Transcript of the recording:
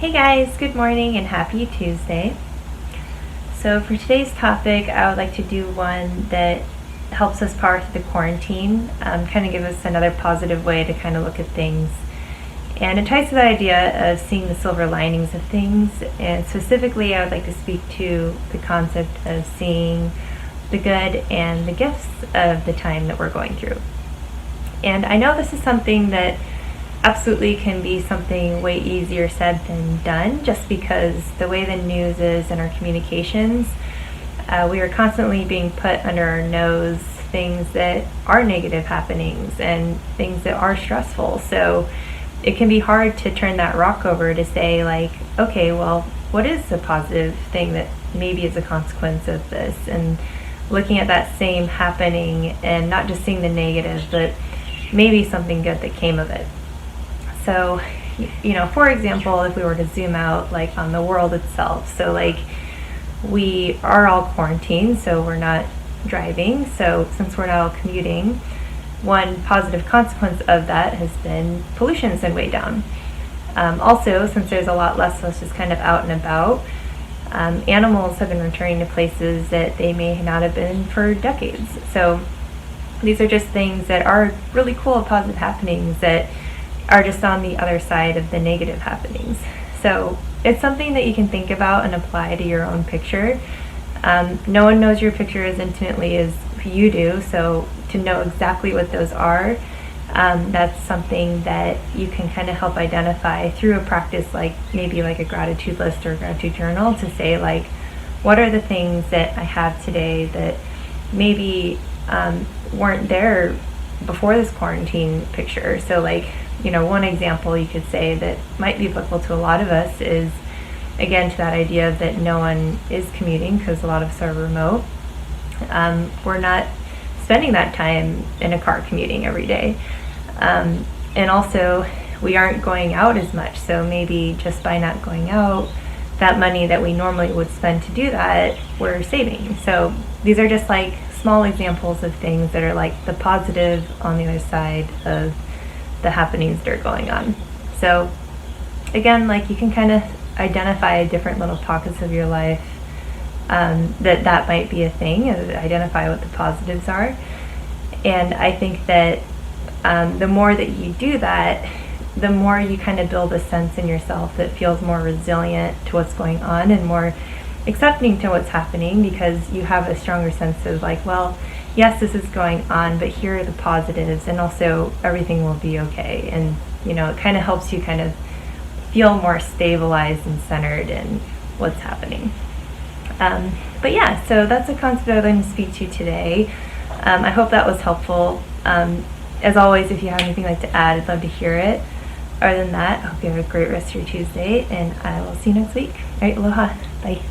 Hey guys, good morning and happy Tuesday. So for today's topic, I would like to do one that helps us power through the quarantine, kind of give us another positive way to kind of look at things. And it ties to that idea of seeing the silver linings of things. And specifically, I would like to speak to the concept of seeing the good and the gifts of the time that we're going through. And I know this is something that absolutely can be something way easier said than done, just because the way the news is and our communications, we are constantly being put under our nose things that are negative happenings and things that are stressful. So it can be hard to turn that rock over to say, like, okay, well, what is the positive thing that maybe is a consequence of this? And looking at that same happening and not just seeing the negative, but maybe something good that came of it. So, for example, if we were to zoom out like on the world itself, so like we are all quarantined, so we're not driving. So since we're not all commuting, one positive consequence of that has been pollution's been way down. Also, since there's a lot less of us just kind of out and about, animals have been returning to places that they may not have been for decades. So these are just things that are really cool, positive happenings that are just on the other side of the negative happenings. So it's something that you can think about and apply to your own picture. No one knows your picture as intimately as you do, so to know exactly what those are, that's something that you can kind of help identify through a practice like maybe like a gratitude list or a gratitude journal, to say like, what are the things that I have today that maybe weren't there before this quarantine picture. So like, one example you could say that might be applicable to a lot of us is, again, to that idea that no one is commuting because a lot of us are remote. We're not spending that time in a car commuting every day. And also, we aren't going out as much. So maybe just by not going out, that money that we normally would spend to do that, we're saving. So these are just like small examples of things that are like the positive on the other side of the happenings that are going on. So again, like you can kind of identify different little pockets of your life that might be a thing, and identify what the positives are. And I think that the more that you do that, the more you kind of build a sense in yourself that feels more resilient to what's going on and more accepting to what's happening, because you have a stronger sense of like, well, yes, this is going on, but here are the positives, and also everything will be okay. And it kind of helps you kind of feel more stabilized and centered in what's happening. But yeah, so that's a concept I'm going to speak to today. I hope that was helpful. As always, if you have anything you'd like to add, I'd love to hear it. Other than that, I hope you have a great rest of your Tuesday, and I will see you next week. All right, aloha. Bye.